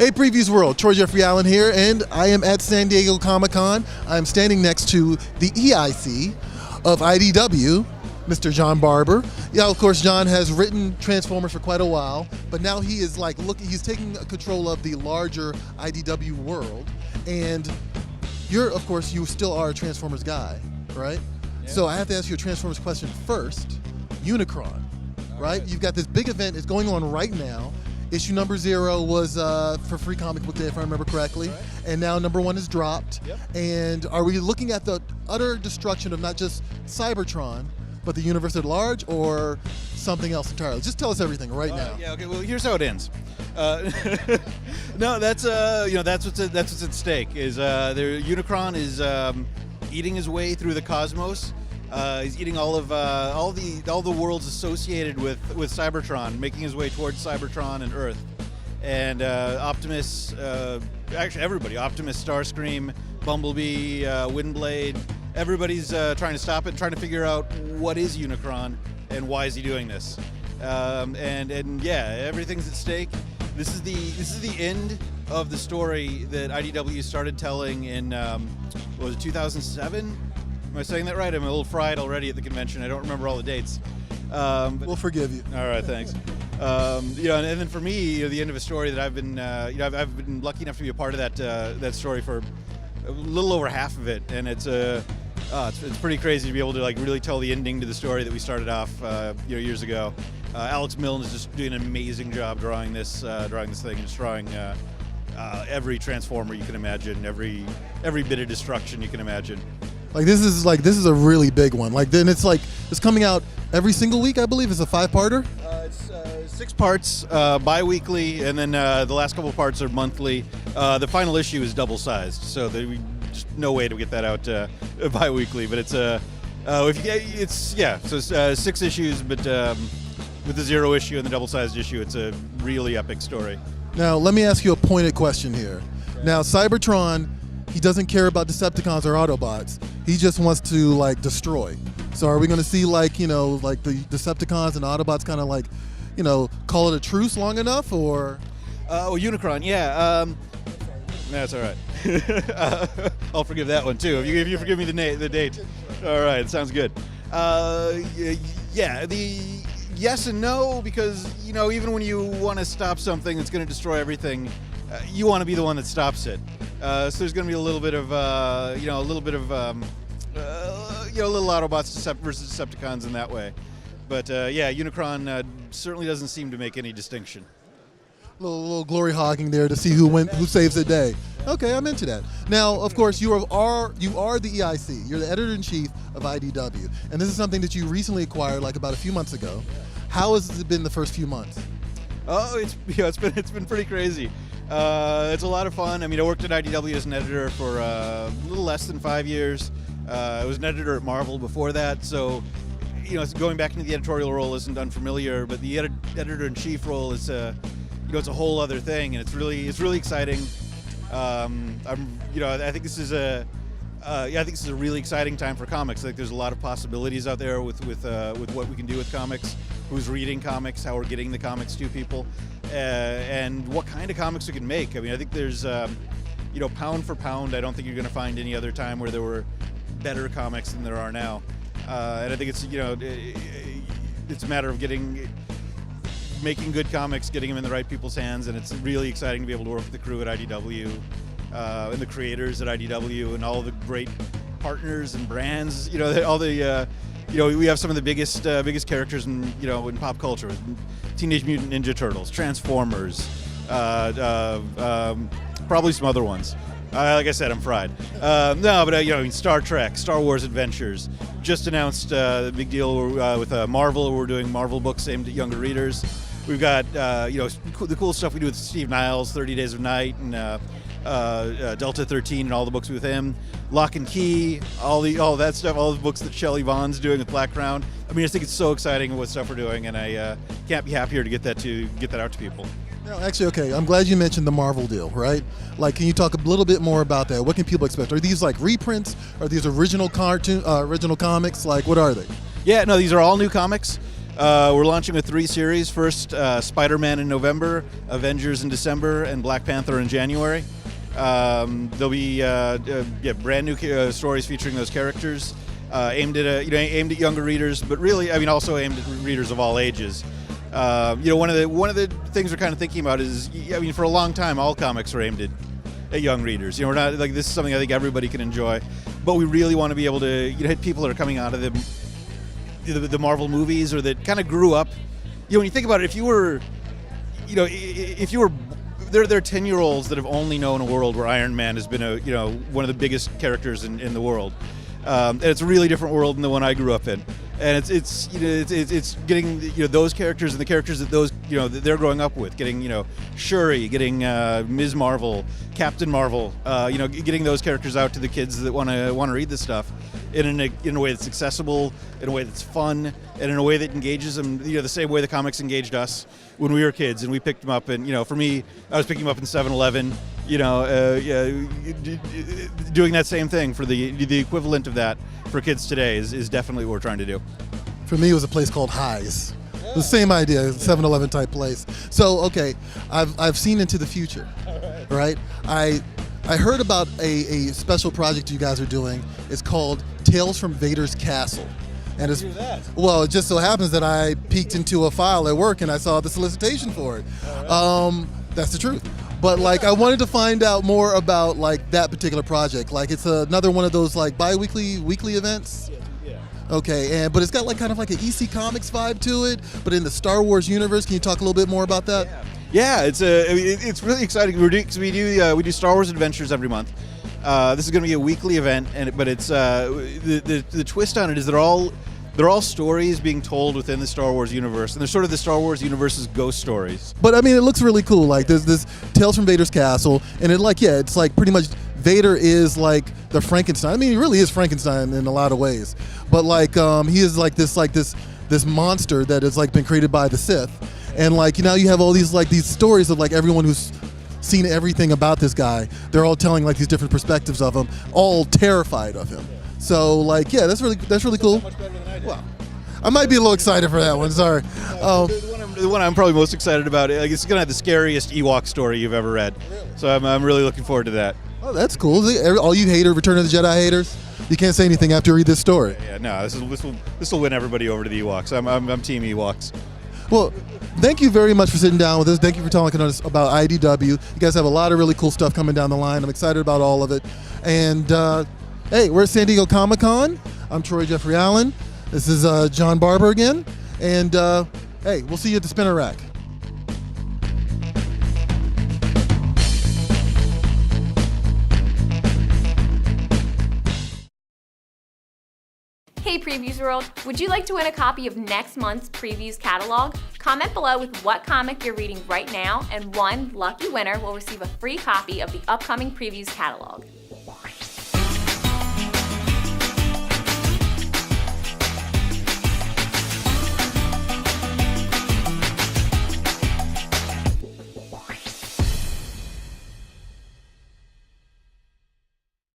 Hey Previews World, Troy Jeffrey Allen here, and I am at San Diego Comic-Con. I'm standing next to the EIC of IDW, Mr. John Barber. Yeah, of course, John has written Transformers for quite a while, but now he is like he's taking control of the larger IDW world, and of course, you still are a Transformers guy, right? Yeah. So I have to ask you a Transformers question first. Unicron, right? You've got this big event, it's going on right now. Issue number 0 was for Free Comic Book Day, if I remember correctly, right. And now number 1 is dropped. Yep. And are we looking at the utter destruction of not just Cybertron, but the universe at large, or something else entirely? Just tell us everything right now. Yeah. Okay. Well, here's how it ends. No, that's what's at stake. Is Unicron is eating his way through the cosmos. He's eating all the worlds associated with Cybertron, making his way towards Cybertron and Earth. And Optimus, actually everybody, Optimus, Starscream, Bumblebee, Windblade, everybody's trying to stop it, trying to figure out what is Unicron and why is he doing this. And yeah, everything's at stake. This is the end of the story that IDW started telling in what was it, 2007? Am I saying that right? I'm a little fried already at the convention. I don't remember all the dates. We'll forgive you. All right, thanks. And then for me, the end of a story that I've been, I've been lucky enough to be a part of that story for a little over half of it, and it's pretty crazy to be able to really tell the ending to the story that we started off, years ago. Alex Milne is just doing an amazing job drawing this thing, and drawing every Transformer you can imagine, every bit of destruction you can imagine. This is a really big one. Then it's coming out every single week, I believe. It's a 5-parter. It's 6 parts, bi-weekly, and then the last couple parts are monthly. The final issue is double-sized, so there's no way to get that out bi-weekly. But it's 6 issues, but with the 0 issue and the double-sized issue, it's a really epic story. Now, let me ask you a pointed question here. Okay. Now, Cybertron, he doesn't care about Decepticons or Autobots. He just wants to destroy. So are we going to see the Decepticons and Autobots kind of call it a truce long enough, or? Unicron, yeah. That's all right. I'll forgive that one too. If you forgive me the date. All right, sounds good. Yeah. Yes and no, because even when you want to stop something that's going to destroy everything, you want to be the one that stops it. So there's going to be a little bit of little Autobots versus Decepticons in that way. But yeah, Unicron certainly doesn't seem to make any distinction. A little glory hogging there to see who saves the day. Okay, I'm into that. Now, of course, you are the EIC. You're the editor-in-chief of IDW, and this is something that you recently acquired, about a few months ago. How has it been the first few months? Oh, it's been pretty crazy. It's a lot of fun. I mean, I worked at IDW as an editor for a little less than 5 years. I was an editor at Marvel before that, so going back into the editorial role isn't unfamiliar. But the editor-in-chief role is it's a whole other thing, and it's really exciting. I think this is a really exciting time for comics. There's a lot of possibilities out there with what we can do with comics, who's reading comics, how we're getting the comics to people, and what kind of comics we can make. I mean, I think there's pound for pound, I don't think you're going to find any other time where there were better comics than there are now. And I think it's it's a matter of making good comics, getting them in the right people's hands, and it's really exciting to be able to work with the crew at IDW and the creators at IDW and all the great partners and brands. We have some of the biggest characters in pop culture: Teenage Mutant Ninja Turtles, Transformers, probably some other ones. Like I said, I'm fried. Star Trek, Star Wars Adventures. Just announced the big deal with Marvel. We're doing Marvel books aimed at younger readers. We've got the cool stuff we do with Steve Niles, 30 Days of Night, and Delta 13, and all the books with him. Lock and Key, all that stuff, all the books that Shelley Vaughn's doing with Black Crown. I mean, I think it's so exciting what stuff we're doing, and I can't be happier to get that out to people. No, actually, okay. I'm glad you mentioned the Marvel deal, right? Can you talk a little bit more about that? What can people expect? Are these reprints? Are these original comics? What are they? Yeah, no, these are all new comics. We're launching with 3 series. First, Spider-Man in November, Avengers in December, and Black Panther in January. There'll be brand new stories featuring those characters, aimed at younger readers, but really, I mean, also aimed at readers of all ages. One of the things we're kind of thinking about is, I mean, for a long time, all comics are aimed at young readers. We're not like, this is something I think everybody can enjoy, but we really want to be able to hit people that are coming out of the Marvel movies or that kind of grew up. When you think about it, if you were there are 10-year-olds that have only known a world where Iron Man has been one of the biggest characters in the world. And it's a really different world than the one I grew up in, and it's getting those characters and the characters that that they're growing up with, getting Shuri, getting Ms. Marvel, Captain Marvel, getting those characters out to the kids that want to read this stuff in a way that's accessible, in a way that's fun, and in a way that engages them the same way the comics engaged us when we were kids and we picked them up. And for me, I was picking them up in 7-Eleven. Doing that same thing for the equivalent of that for kids today is definitely what we're trying to do. For me, it was a place called Highs. The same idea, 7-Eleven type place. So, okay, I've seen into the future, right? I heard about a special project you guys are doing. It's called Tales from Vader's Castle. And it's, well, it just so happens that I peeked into a file at work and I saw the solicitation for it. That's the truth. But I wanted to find out more about that particular project. It's another one of those bi-weekly, weekly events. Yeah. Okay, but it's got kind of an EC Comics vibe to it, but in the Star Wars universe. Can you talk a little bit more about that? Yeah, it's really exciting. We do Star Wars Adventures every month. This is going to be a weekly event, but it's the twist on it is they're all stories being told within the Star Wars universe, and they're sort of the Star Wars universe's ghost stories. But I mean, it looks really cool. There's this Tales from Vader's Castle, and it's pretty much Vader is the Frankenstein. I mean, he really is Frankenstein in a lot of ways. But he is this monster that has been created by the Sith, and you have all these stories of everyone who's seen everything about this guy. They're all telling these different perspectives of him, all terrified of him. So that's really cool. Much better than I did. Well, I might be a little excited for that one. Sorry. The one I'm probably most excited about, it's going to have the scariest Ewok story you've ever read. Really? So I'm really looking forward to that. Oh, that's cool. All you Return of the Jedi haters, you can't say anything after you read this story. Yeah, no, this will win everybody over to the Ewoks. I'm Team Ewoks. Well, thank you very much for sitting down with us. Thank you for talking to us about IDW. You guys have a lot of really cool stuff coming down the line. I'm excited about all of it. And hey, we're at San Diego Comic-Con. I'm Troy Jeffrey Allen. This is John Barber again. And hey, we'll see you at the spinner rack. Hey Previews World, would you like to win a copy of next month's Previews catalog? Comment below with what comic you're reading right now, and one lucky winner will receive a free copy of the upcoming Previews catalog.